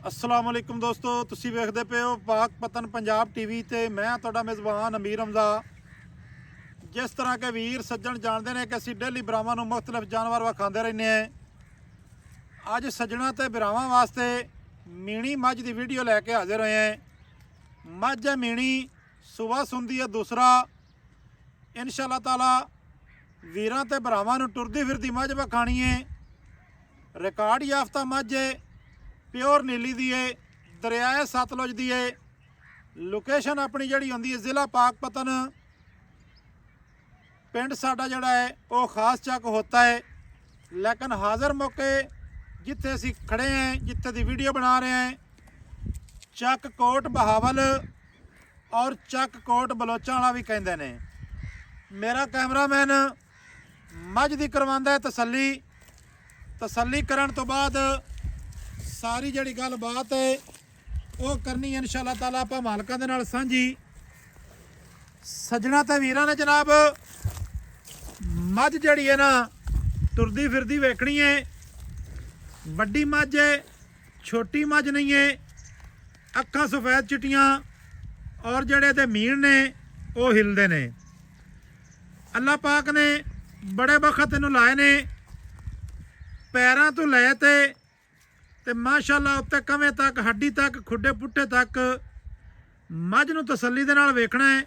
अस्सलाम वालेकुम दोस्तों, तुसी वेखदे पे हो पाक पतन पंजाब टीवी ते मैं तुहाडा मेज़बान अमीर हमजा। जिस तरह के वीर सज्जन जानते हैं कि असीं डेली भरावां नूं मुख्तलिफ जानवर विखांदे रहने हैं। अज सज्जणा ते भरावां वास्ते मीणी मझ की वीडियो लैके हाजिर होए हैं। मझ है मीणी, सुबह सुंदी है दूसरा। इंशाअल्लाह ताला वीरां ते भरावां नूं टुरदी फिरदी मझ विखाणी है। रिकॉर्ड याफ्ता मझ है, प्योर नीली दी है, दरियाए सतलुज दी है। लोकेशन अपनी जिहड़ी हुंदी है जिला पाकपतन, पिंड साडा जिहड़ा है वो खास चक होता है। लेकिन हाज़र मौके जिथे असीं खड़े हैं, जिथे दी वीडियो बना रहे हैं, चक कोट बहावल और चक कोट बलोचां वाला भी कहंदे ने। मेरा कैमरामैन मझ दी करवांदा है तसल्ली करन तो बाद सारी जिहड़ी गल बात है वो करनी इंशाअल्लाह ताला आपां मालकां दे नाल सांझी। सज्जणा ते वीरां ने जनाब मझ जिहड़ी है ना तुरदी फिरदी वेखनी है। वड्डी मझ है, छोटी मझ नहीं है। अक्खां सफेद चिट्टियां और जिहड़े ते मीण ने वो हिलदे ने। अल्लाह पाक ने बड़े बखत इनूं लाए ने, पैरां तो लै ते माशाअल्लाह उत्ते कवें तक, हड्डी तक, खुडे पुट्ठे तक मझ नूं तसल्ली दे नाल वेखना है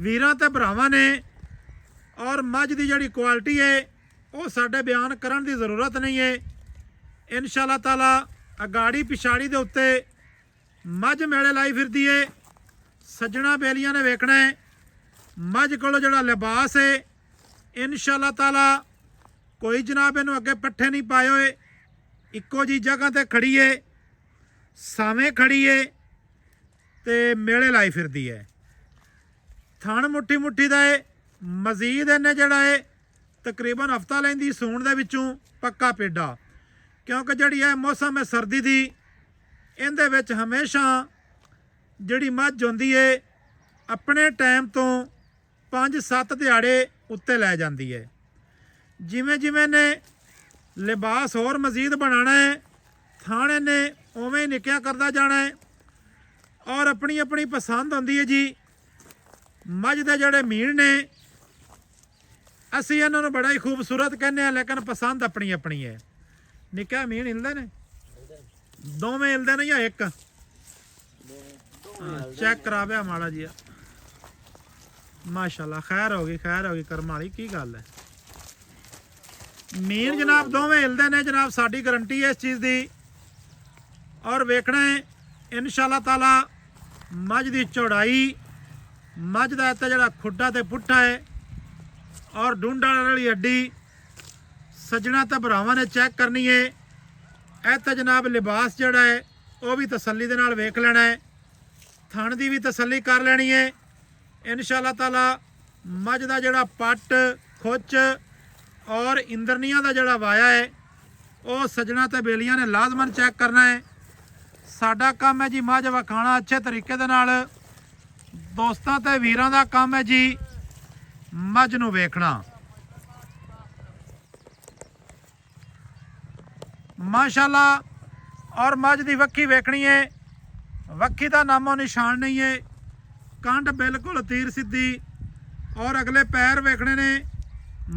वीरां ते भरावां ने। और मझ दी जिहड़ी क्वालिटी है वो साडे बयान करन दी ज़रूरत नहीं है। इंशाअल्लाह ताला अगाड़ी पिछाड़ी दे उत्ते मझ मेले लाई फिरदी है। सज्जणा बेलियां ने वेखना है मझ कोलों जिहड़ा लिबास है। इंशाअल्लाह ताला कोई जनाब इनूं अगे पट्ठे नहीं पाए होए, इक्को जी जगह ते खड़ी है, सावें खड़ी है ते मेले लाई फिरदी है। थण मुट्ठी मुट्ठी दा है। मजीद इन्हें जिहड़ा है तकरीबन हफ्ता लैंदी सूण दे विचों पक्का पेडा, क्योंकि जिहड़ी है मौसम है सर्दी दी, इहदे विच हमेशा जिहड़ी मझ होंदी है अपने टाइम तो 5-7 दिहाड़े उत्ते लै जाती है। जिमें जिमें ने लिबास होर मजीद बनाना है, थाने ने उवें ही निक्किया करता जाना है। और अपनी अपनी पसंद होंदी है जी। मझ दे जिहड़े मीण ने असीं इन्हां नूं बड़ा ही खूबसूरत कहने हैं, लेकिन पसंद अपनी अपनी है। निक्का मीण हिलदे ने, दोवें हिलदे ने या एक? चेक कराया माड़ा जी। माशाअल्लाह, खैर होगी करम वाली की गल है। मीण जनाब दोवें हिलदे ने जनाब, साडी गारंटी है इस चीज़ की। और वेखना है इंशाअल्लाह ताला मझ की चौड़ाई, मझ का इत्ते जिहड़ा खुड्डा ते पुट्ठा है और डूंडा वाली हड्डी सज्जणा ते भरावां ने चेक करनी है। इत्ते जनाब लिबास जिहड़ा है वह भी तसल्ली दे नाल वेख लेना है, थण दी भी तसल्ली कर लेनी है। इंशाअल्लाह ताला मझ का जिहड़ा पट, खुच और इंद्रनिया का जिहड़ा वाया है वो सज्जणा ते बेलियां ने लाजमन चेक करना है। साडा काम है जी मझ विखाना अच्छे तरीके दे नाल। दोस्तां ते वीरां दा काम है जी मझ नूं वेखना। माशाअल्लाह, और मझ दी वक्खी वेखनी है, वक्खी का नामो निशान नहीं है। कंड बिल्कुल तीर सीधी और अगले पैर वेखने ने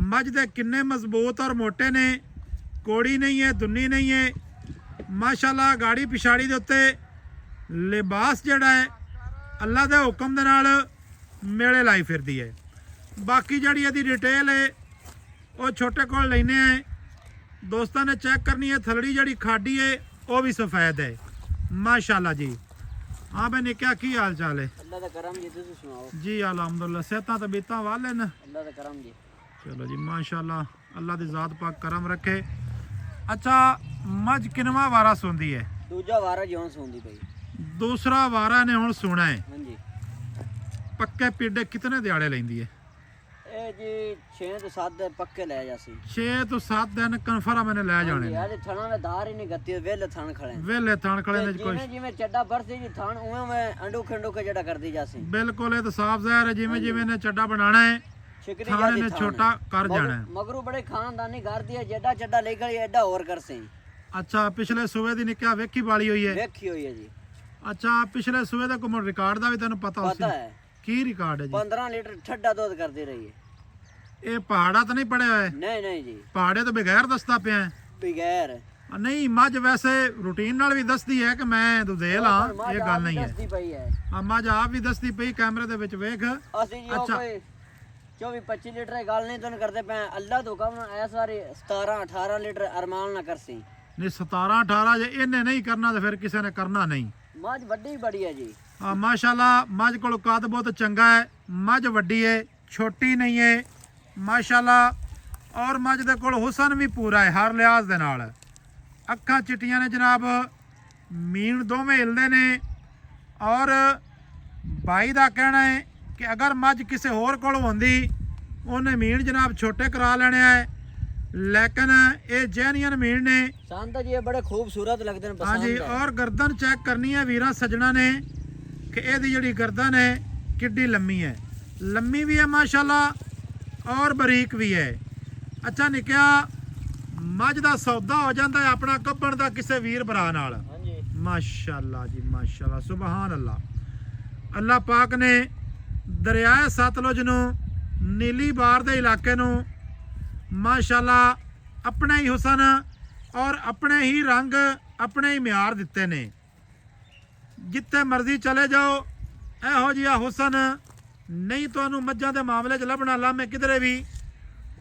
मझ दे किन्ने मजबूत और मोटे ने। कोड़ी नहीं है, दुन्नी नहीं है। माशाअल्लाह गाड़ी पिछाड़ी दे उत्ते लिबास जिहड़ा है अल्लाह दे हुक्म दे नाल मेले लाई फिरदी है। बाकी जिहड़ी इहदी डिटेल है वो छोटे कोल लैने हैं। दोस्तों ने चेक करनी है। थलड़ी जिहड़ी खाडी है वो भी सफेद है माशाअल्लाह जी। हाँ भाई निक्या की हाल चाल है? अल्लाह दा करम जी, तुसीं सुनाओ जी अलहमदुलिल्लाह, सेहतां तबीयतां वाले न? अल्लाह दा करम जी। चलो जी माशाअल्लाह, अल्लाह दी ज़ात पाक करम रखे। अच्छा, मझ किनवा वारा सुनदी है? दूजा वारा जोन सुनदी पई। दूसरा वारा ने हुण सुना है। हां जी। पक्के पीडे कितने दिहाड़े लैंदी है? ए जी 6 ਤੋਂ 7 ਪੱਕੇ ਲੈ ਜਾਸੀ। 6 ਤੋਂ 7 दिन कन्फर्म मैंने ले जाने। यार थणा में धार ही नहीं गती, वेले थण खड़े वेले थण खड़े ने कोई जिवें जिवें चड्डा बरसी जी थण उवें में अंडू खंडू के जड़ा कर दी जासी। बिल्कुल, ये तो साफ ज़ाहिर है। जिवें जिवें ने चड्डा बनाना है थाने ने छोटा कर जाना है। मगरू बड़े खानदानी घर दी है, जड्डा चड्डा ले गई एडा और कर से। ਅੱਛਾ ਪਿਛਲੇ ਸੂਏ ਦੀ ਨਿੱਕਿਆ ਵੇਖੀ ਵਾਲੀ ਹੋਈ ਹੈ। ਵੇਖੀ ਹੋਈ ਹੈ ਜੀ। ਅੱਛਾ ਪਿਛਲੇ ਸੂਏ ਦਾ ਕੋਈ ਰਿਕਾਰਡ ਦਾ ਵੀ ਤੈਨੂੰ ਪਤਾ ਪਤਾ ਉਸੇ ਹੈ ਕੀ ਰਿਕਾਰਡ ਹੈ ਜੀ? 15 ਲੀਟਰ ਠੱਡਾ ਦੁੱਧ ਕਰਦੀ ਰਹੀ ਹੈ। ਇਹ ਪਹਾੜਾ ਤਾਂ ਨਹੀਂ ਪੜਿਆ ਹੋਇਆ? ਨਹੀਂ ਨਹੀਂ ਜੀ, ਪਹਾੜੇ ਤੋਂ ਬਗੈਰ ਦੱਸਦਾ ਪਿਆ ਹੈ। ਬਗੈਰ ਨਹੀਂ ਮੱਝ ਵੈਸੇ ਰੂਟੀਨ ਨਾਲ ਵੀ ਦੱਸਦੀ ਹੈ ਕਿ ਮੈਂ ਦੁਧੇਲ ਹਾਂ, ਇਹ ਗੱਲ ਨਹੀਂ ਹੈ। ਦੱਸਦੀ ਪਈ ਹੈ। ਆ ਮੱਝ ਆਪ ਵੀ ਦੱਸਦੀ ਪਈ ਕੈਮਰੇ ਦੇ ਵਿੱਚ ਵੇਖ। ਅਸੀਂ ਜੀ ਉਹ ਕੋਈ 24-25 ਲੀਟਰ ਦੀ ਗੱਲ ਨਹੀਂ ਤੁਹਾਨੂੰ ਕਰਦੇ ਪਏ। ਅੱਲਾ ਤੋਂ ਕਮ ਇਸ ਵਾਰੀ 17-18 ਲੀਟਰ ਅਰਮਾਨ ਨਾ ਕਰਸੀ। ਨਹੀਂ 17-18 ਜੇ ਇਹਨੇ ਨਹੀਂ ਕਰਨਾ ਤੇ ਫਿਰ ਕਿਸੇ ਨੇ ਕਰਨਾ ਨਹੀਂ। ਮੱਝ ਵੱਡੀ ਬੜੀ ਹੈ ਜੀ। ਆ ਮਾਸ਼ਾਅੱਲਾ ਮੱਝ ਕੋਲ ਕੱਦ ਬਹੁਤ ਚੰਗਾ ਹੈ। ਮੱਝ ਵੱਡੀ ਹੈ, ਛੋਟੀ ਨਹੀਂ ਹੈ ਮਾਸ਼ਾਅੱਲਾ। ਔਰ ਮੱਝ ਦੇ ਕੋਲ ਹੁਸਨ ਵੀ ਪੂਰਾ ਹੈ ਹਰ ਲਿਹਾਜ਼ ਦੇ ਨਾਲ। ਅੱਖਾਂ ਚਿੱਟੀਆਂ ਨੇ ਜਨਾਬ, ਮੀਣ ਦੋਵੇਂ ਹਿਲਦੇ ਨੇ। ਔਰ ਬਾਈ ਦਾ ਕਹਿਣਾ ਹੈ ਕਿ ਅਗਰ ਮੱਝ ਕਿਸੇ ਹੋਰ ਕੋਲ ਹੁੰਦੀ ਉਹਨੇ ਮੀਣ ਜਨਾਬ ਛੋਟੇ ਕਰਾ ਲੈਣੇ ਹੈ, ਲੇਕਿਨ ਇਹ ਜੈਨੀਅਨ ਮੀਣ ਨੇ। ਸਾਨੂੰ ਤਾਂ ਜੀ ਇਹ ਬੜੇ ਖੂਬਸੂਰਤ ਲੱਗਦੇ ਨੇ, ਪਸੰਦ ਹਾਂਜੀ ਹੈ। ਔਰ ਗਰਦਨ ਚੈੱਕ ਕਰਨੀ ਹੈ ਵੀਰਾਂ ਸੱਜਣਾ ਨੇ ਕਿ ਇਹਦੀ ਜਿਹੜੀ ਗਰਦਨ ਹੈ ਕਿੱਡੀ ਲੰਮੀ ਹੈ। ਲੰਮੀ ਵੀ ਹੈ ਮਾਸ਼ਾਅੱਲਾ ਔਰ ਬਰੀਕ ਵੀ ਹੈ। ਅੱਛਾ ਨਿਕਿਆ ਮੱਝ ਦਾ ਸੌਦਾ ਹੋ ਜਾਂਦਾ ਹੈ ਆਪਣਾ ਕੱਪਣ ਦਾ ਕਿਸੇ ਵੀਰ ਭਰਾ ਨਾਲ। ਹਾਂਜੀ ਮਾਸ਼ਾਅੱਲਾ ਜੀ ਮਾਸ਼ਾਅੱਲਾ ਸੁਭਾਨ ਅੱਲਾ। ਅੱਲਾ ਪਾਕ ਨੇ ਦਰਿਆਏ ਸਤਲੁਜ ਨੂੰ, ਨੀਲੀ ਬਾਰ ਦੇ ਇਲਾਕੇ ਨੂੰ ਮਾਸ਼ਾਅੱਲਾ ਆਪਣੇ ਹੀ ਹੁਸਨ ਔਰ ਆਪਣੇ ਹੀ ਰੰਗ, ਆਪਣੇ ਹੀ ਮਿਆਰ ਦਿੱਤੇ ਨੇ। ਜਿੱਥੇ ਮਰਜ਼ੀ ਚਲੇ ਜਾਓ ਇਹੋ ਜਿਹਾ ਹੁਸਨ ਨਹੀਂ ਤੁਹਾਨੂੰ ਮੱਝਾਂ ਦੇ ਮਾਮਲੇ 'ਚ ਲੱਭਣਾ ਲਾਮੇ ਕਿਧਰੇ ਵੀ।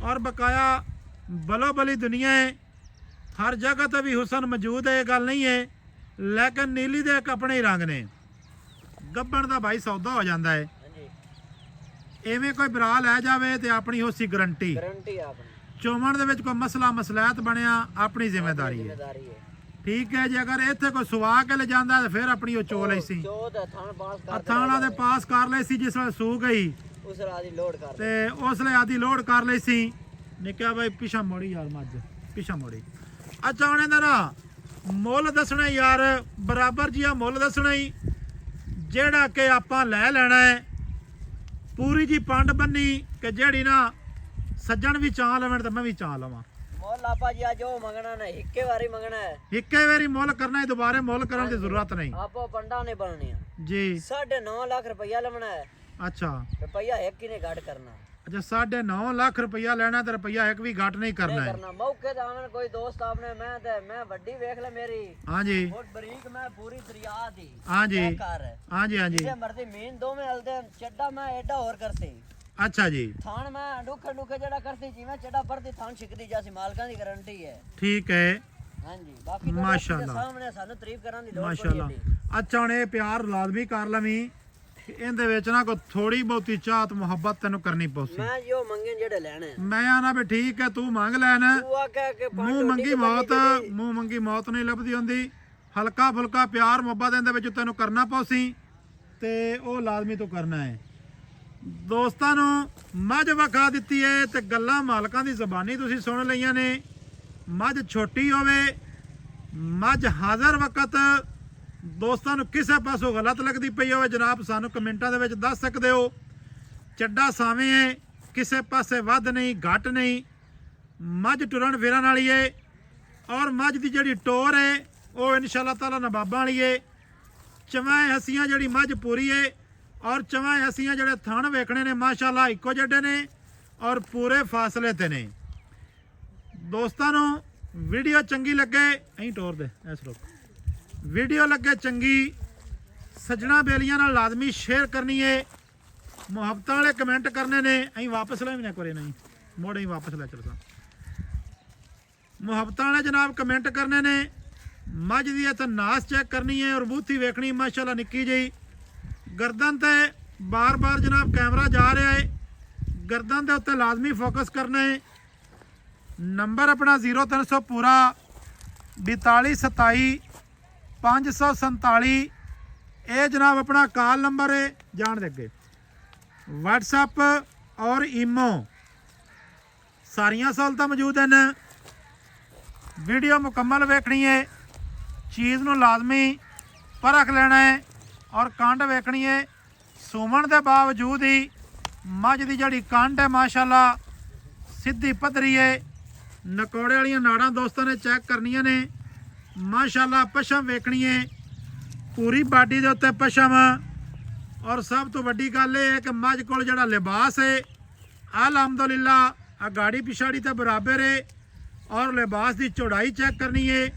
ਔਰ ਬਕਾਇਆ ਬਲੋ ਬਲੀ ਦੁਨੀਆ ਹੈ, ਹਰ ਜਗ੍ਹਾ ਤੇ ਵੀ ਹੁਸਨ ਮੌਜੂਦ ਹੈ, ਇਹ ਗੱਲ ਨਹੀਂ ਹੈ। ਲੇਕਿਨ ਨੀਲੀ ਦੇ ਇੱਕ ਆਪਣੇ ਹੀ ਰੰਗ ਨੇ। ਗੱਬਣ ਦਾ ਭਾਈ ਸੌਦਾ ਹੋ ਜਾਂਦਾ ਹੈ। ਹਾਂਜੀ ਐਵੇਂ ਕੋਈ ਬਰਾ ਲੈ ਜਾਵੇ ਤੇ ਆਪਣੀ ਹੋਸੀ ਗਰੰਟੀ। ਗਾਰੰਟੀ ਆਪਣੀ। ਚੋਮਣ ਦੇ ਵਿੱਚ ਕੋਈ ਮਸਲਾ ਮਸਲੈਤ ਬਣਿਆ ਆਪਣੀ ਜ਼ਿੰਮੇਵਾਰੀ ਹੈ। ਜ਼ਿੰਮੇਵਾਰੀ ਹੈ। ਠੀਕ ਹੈ ਜੀ। ਅਗਰ ਇੱਥੇ ਕੋਈ ਸੁਵਾ ਕੇ ਲੈ ਜਾਂਦਾ ਤੇ ਫਿਰ ਆਪਣੀ ਉਹ ਚੋ ਲਈ ਸੀ, ਚੋ ਦਾ ਥਣ ਪਾਸ ਕਰ ਥਾਣਾ ਦੇ ਪਾਸ ਕਰ ਲਈ ਸੀ ਜਿਸ ਵੇਲੇ ਸੂ ਗਈ ਉਸ ਰਾਦੀ ਲੋਡ ਕਰ ਤੇ ਉਸ ਲਈ ਆਦੀ ਲੋਡ ਕਰ ਲਈ ਸੀ। ਨਿੱਕਿਆ ਬਾਈ ਪਿਛਾ ਮੋੜੀ ਯਾਰ ਮੱਝ ਪਿਛਾ ਮੋੜੀ। ਅੱਛਾ ਹੁਣ ਇਹਦਾ ਨਾ ਮੁੱਲ ਦੱਸਣਾ ਯਾਰ, ਬਰਾਬਰ ਜਿਹਾ ਮੁੱਲ ਦੱਸਣਾ ਹੀ ਜਿਹੜਾ ਕਿ ਆਪਾਂ ਲੈ ਲੈਣਾ ਹੈ। ਪੂਰੀ ਜੀ ਪੰਡ ਬੰਨੀ ਕਿ ਜਿਹੜੀ ਨਾ ਸੱਜਣ ਵੀ ਚਾਹ ਲਵਣ ਤੇ ਮੈਂ ਵੀ ਚਾਹ ਲਵਾਂ। ਮੁੱਲ ਆਪਾ ਜੀ ਅੱਜ ਉਹ ਮੰਗਣਾ ਨਾ, ਇੱਕੇ ਵਾਰੀ ਮੰਗਣਾ ਹੈ। ਇੱਕੇ ਵਾਰੀ ਮੁੱਲ ਕਰਨਾ ਹੈ, ਦੁਬਾਰੇ ਮੁੱਲ ਕਰਨ ਦੀ ਜ਼ਰੂਰਤ ਨਹੀਂ ਆਪੋ ਪੰਡਾ ਨੇ ਬਣਨੀ ਆ ਜੀ। 9.5 ਲੱਖ ਰੁਪਇਆ ਲਵਣਾ ਹੈ। ਅੱਛਾ ਰੁਪਇਆ ਇੱਕ ਹੀ ਨੇ ਘੱਟ ਕਰਨਾ। ਅੱਛਾ 9.5 ਲੱਖ ਰੁਪਇਆ ਲੈਣਾ ਤੇ ਰੁਪਇਆ ਇੱਕ ਵੀ ਘੱਟ ਨਹੀਂ ਕਰਨਾ ਹੈ। ਕਰਨਾ ਮੌਕੇ ਤੇ ਆਵਣ ਕੋਈ ਦੋਸਤ ਆਪਨੇ ਮੈਂ ਵੱਡੀ ਵੇਖ ਲੈ ਮੇਰੀ ਹਾਂਜੀ ਬਹੁਤ ਬਰੀਕ, ਮੈਂ ਪੂਰੀ ਦਰਿਆ ਦੀ ਹਾਂਜੀ ਕਰ ਹਾਂਜੀ ਹਾਂਜੀ ਜੇ ਮਰਦੀ ਮੀਨ ਦੋਵੇਂ ਹਲਦੇ ਚੱਡਾ ਮੈਂ ਐਡਾ ਹੋਰ ਕਰਤੀ। ਅੱਛਾ ਜੀ ਥਾਣ ਮੈਂ ਡੁੱਖੇ ਜਿਹੜਾ ਕਰਤੀ ਜਿਵੇਂ ਚੱਡਾ ਪਰਦੀ ਥਾਣ ਛਿਕਦੀ ਜਾਸੀ, ਮਾਲਕਾਂ ਦੀ ਗਾਰੰਟੀ ਹੈ। ਠੀਕ ਹੈ ਹਾਂਜੀ ਬਾਕੀ ਤਾਂ ਮਾਸ਼ਾਅੱਲਾ ਸਾਹਮਣੇ ਸਾਨੂੰ ਤਾਰੀਫ ਕਰਨ ਦੀ ਲੋੜ ਕੋਈ ਮਾਸ਼ਾਅੱਲਾ। ਨਹੀਂ। ਅੱਛਾ ਹੁਣ ਇਹ ਪਿਆਰ ਲਾਜ਼ਮੀ ਕਰ ਲਵੀਂ ਕਿ ਇਹਦੇ ਵਿੱਚ ਨਾ ਕੋਈ ਥੋੜੀ ਬਹੁਤੀ ਚਾਹਤ ਮੁਹੱਬਤ ਤੈਨੂੰ ਕਰਨੀ ਪਊਗੀ। ਮੈਂ ਜੋ ਮੰਗੇ ਜਿਹੜੇ ਲੈਣੇ ਮੈਂ ਆਣਾ ਵੀ ਠੀਕ ਹੈ ਤੂੰ ਮੰਗ ਲੈਣ। ਤੂੰ ਆ ਕੇ ਮੂੰਹ ਮੰਗੀ ਮੌਤ, ਮੂੰਹ ਮੰਗੀ ਮੌਤ ਨਹੀਂ ਲੱਭਦੀ ਹੁੰਦੀ। ਹਲਕਾ ਫੁਲਕਾ ਪਿਆਰ ਮੁਹੱਬਤ ਇਹਦੇ ਵਿੱਚ ਤੈਨੂੰ ਕਰਨਾ ਪਊਸੀ ਤੇ ਉਹ ਲਾਜ਼ਮੀ ਤੂੰ ਕਰਨਾ ਹੈ। ਦੋਸਤਾਂ ਨੂੰ ਮੱਝ ਵਿਖਾ ਦਿੱਤੀ ਹੈ ਤੇ ਗੱਲਾਂ ਮਾਲਕਾਂ ਦੀ ਜ਼ਬਾਨੀ ਤੁਸੀਂ ਸੁਣ ਲਈਆਂ ਨੇ। ਮੱਝ ਛੋਟੀ ਹੋਵੇ, ਮੱਝ ਹਾਜ਼ਰ ਵਕਤ ਦੋਸਤਾਂ ਨੂੰ ਕਿਸੇ ਪਾਸੋਂ ਗਲਤ ਲੱਗਦੀ ਪਈ ਹੋਵੇ ਜਨਾਬ ਸਾਨੂੰ ਕਮੈਂਟਾਂ ਦੇ ਵਿੱਚ ਦੱਸ ਸਕਦੇ ਹੋ। ਚੱਡਾ ਸਾਵੇਂ ਹੈ, ਕਿਸੇ ਪਾਸੇ ਵੱਧ ਨਹੀਂ ਘੱਟ ਨਹੀਂ। ਮੱਝ ਟੁਰਨ ਫਿਰਨ ਵਾਲੀ ਹੈ ਔਰ ਮੱਝ ਦੀ ਜਿਹੜੀ ਟੋਰ ਹੈ ਉਹ ਇਨਸ਼ਾ ਅੱਲਾਹ ਤਾਲਾ ਨਵਾਬਾਂ ਵਾਲੀ ਹੈ। ਚਵਾਂ ਹਸੀਆਂ ਜਿਹੜੀ ਮੱਝ ਪੂਰੀ ਹੈ ਔਰ ਚਵਾਂ ਹਸੀਆਂ ਜਿਹੜੇ ਥਣ ਵੇਖਣੇ ਨੇ ਮਾਸ਼ਾਅੱਲਾ ਇੱਕੋ ਜਿਹੇ ਨੇ ਔਰ ਪੂਰੇ ਫਾਸਲੇ ਤੇ ਨੇ। ਦੋਸਤਾਂ ਨੂੰ ਵੀਡੀਓ ਚੰਗੀ ਲੱਗੇ ਐਂ ਟੋਰ ਦੇ ਐਸ ਰੋਕ ਵੀਡੀਓ ਲੱਗੇ ਚੰਗੀ ਸੱਜਣਾ ਬੇਲੀਆਂ ਨਾਲ ਲਾਜ਼ਮੀ ਸ਼ੇਅਰ ਕਰਨੀ ਹੈ। ਮੁਹੱਬਤਾਂ ਵਾਲੇ ਕਮੈਂਟ ਕਰਨੇ ਨੇ। ਅਸੀਂ ਵਾਪਸ ਲੈ ਵੀ ਨਾ ਕਰੇ ਨਹੀਂ ਮੋੜ ਅਸੀਂ ਵਾਪਸ ਲੈ ਚਲਦਾ। ਮੁਹੱਬਤਾਂ ਵਾਲੇ ਜਨਾਬ ਕਮੈਂਟ ਕਰਨੇ ਨੇ। ਮੱਝ ਦੀ ਇੱਥੇ ਨਾਸ ਚੈੱਕ ਕਰਨੀ ਹੈ ਔਰ ਬੂਥੀ ਵੇਖਣੀ ਮਾਸ਼ਾਅੱਲਾ ਨਿੱਕੀ ਜਿਹੀ। ਗਰਦਨ ਤੇ ਬਾਰ-ਬਾਰ ਜਨਾਬ ਕੈਮਰਾ ਜਾ ਰਿਹਾ ਹੈ, ਗਰਦਨ ਦੇ ਉੱਤੇ ਲਾਜ਼ਮੀ ਫੋਕਸ ਕਰਨਾ ਹੈ। ਨੰਬਰ ਆਪਣਾ 0300 ਪੂਰਾ 4227 547 ਇਹ ਜਨਾਬ ਆਪਣਾ ਕਾਲ ਨੰਬਰ ਹੈ। ਜਾਣ ਦੇ ਅੱਗੇ WhatsApp ਔਰ ਈਮੋ ਸਾਰੀਆਂ ਸਹੂਲਤਾਂ ਮੌਜੂਦ ਹਨ। ਵੀਡੀਓ ਮੁਕੰਮਲ ਵੇਖਣੀ ਹੈ, ਚੀਜ਼ ਨੂੰ ਲਾਜ਼ਮੀ ਪਰਖ ਲੈਣਾ ਹੈ ਔਰ ਕੰਡ ਵੇਖਣੀ ਹੈ। ਸੂਮਣ ਦੇ ਬਾਵਜੂਦ ਹੀ ਮੱਝ ਦੀ ਜਿਹੜੀ ਕੰਡ ਹੈ ਮਾਸ਼ਾਅੱਲਾ ਸਿੱਧੀ ਪੱਧਰੀ ਹੈ। ਨਕੌੜੇ ਵਾਲੀਆਂ ਨਾੜਾਂ ਦੋਸਤਾਂ ਨੇ ਚੈੱਕ ਕਰਨੀਆਂ ਨੇ। ਮਾਸ਼ਾਅੱਲਾ ਪਸ਼ਮ ਵੇਖਣੀ ਹੈ ਪੂਰੀ ਬਾਡੀ ਦੇ ਉੱਤੇ ਪਸ਼ਮ। ਔਰ ਸਭ ਤੋਂ ਵੱਡੀ ਗੱਲ ਇਹ ਹੈ ਕਿ ਮੱਝ ਕੋਲ ਜਿਹੜਾ ਲਿਬਾਸ ਹੈ ਅਲਹਮਦੁਲਿਲਾ ਆ ਗਾੜੀ ਪਿਛਾੜੀ ਤੇ ਬਰਾਬਰ ਹੈ। ਔਰ ਲਿਬਾਸ ਦੀ ਚੌੜਾਈ ਚੈੱਕ ਕਰਨੀ ਹੈ,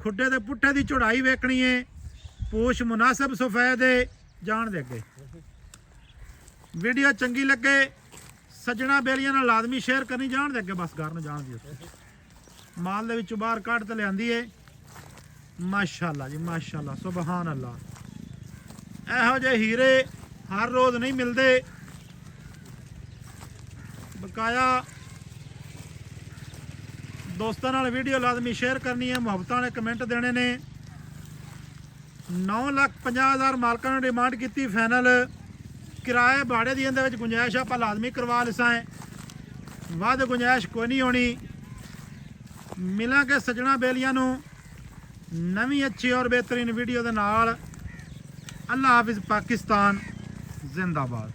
ਖੁੱਡੇ ਦੇ ਪੁੱਠੇ ਦੀ ਚੌੜਾਈ ਵੇਖਣੀ ਹੈ, ਪੂਛ ਮੁਨਾਸਬ ਸਫੈਦ ਹੈ। ਜਾਣ ਦੇ ਅੱਗੇ ਵੀਡੀਓ ਚੰਗੀ ਲੱਗੇ ਸੱਜਣਾ ਬੇਲੀਆਂ ਨਾਲ ਲਾਜ਼ਮੀ ਸ਼ੇਅਰ ਕਰਨੀ। ਜਾਣ ਦੇ ਅੱਗੇ ਬਸ ਘਰ ਨੂੰ ਜਾਣ ਦਿਓ। ਮਾਲ ਦੇ ਵਿੱਚੋਂ ਬਾਹਰ ਕੱਢ ਤੇ ਲਿਆਂਦੀ ਏ ਮਾਸ਼ਾਅੱਲਾ ਜੀ ਮਾਸ਼ਾਅੱਲਾ ਸੁਭਾਨ ਅੱਲਾ। ਇਹੋ ਜਿਹੇ ਹੀਰੇ ਹਰ ਰੋਜ਼ ਨਹੀਂ ਮਿਲਦੇ। ਬਕਾਇਆ ਦੋਸਤਾਂ ਨਾਲ ਵੀਡੀਓ ਲਾਜ਼ਮੀ ਸ਼ੇਅਰ ਕਰਨੀ ਹੈ, ਮੁਹੱਬਤਾਂ ਵਾਲੇ ਕਮੈਂਟ ਦੇਣੇ ਨੇ। 9,50,000 ਮਾਲਕਾਂ ਨੇ ਡਿਮਾਂਡ ਕੀਤੀ ਫਾਈਨਲ। ਕਿਰਾਏ ਭਾੜੇ ਦੀ ਇਹਦੇ ਵਿੱਚ ਗੁੰਜਾਇਸ਼ ਆਪਾਂ ਲਾਜ਼ਮੀ ਕਰਵਾ ਲਿਸਾਂ ਹੈ, ਵੱਧ ਗੁੰਜਾਇਸ਼ ਕੋਈ ਨਹੀਂ ਹੋਣੀ। ਮਿਲਾਂਗੇ ਸੱਜਣਾ ਬੇਲੀਆਂ ਨੂੰ ਨਵੀਂ ਅੱਛੀ ਔਰ ਬਿਹਤਰੀਨ ਵੀਡੀਓ ਦੇ ਨਾਲ। ਅੱਲਾ ਹਾਫਿਜ਼, ਪਾਕਿਸਤਾਨ ਜ਼ਿੰਦਾਬਾਦ।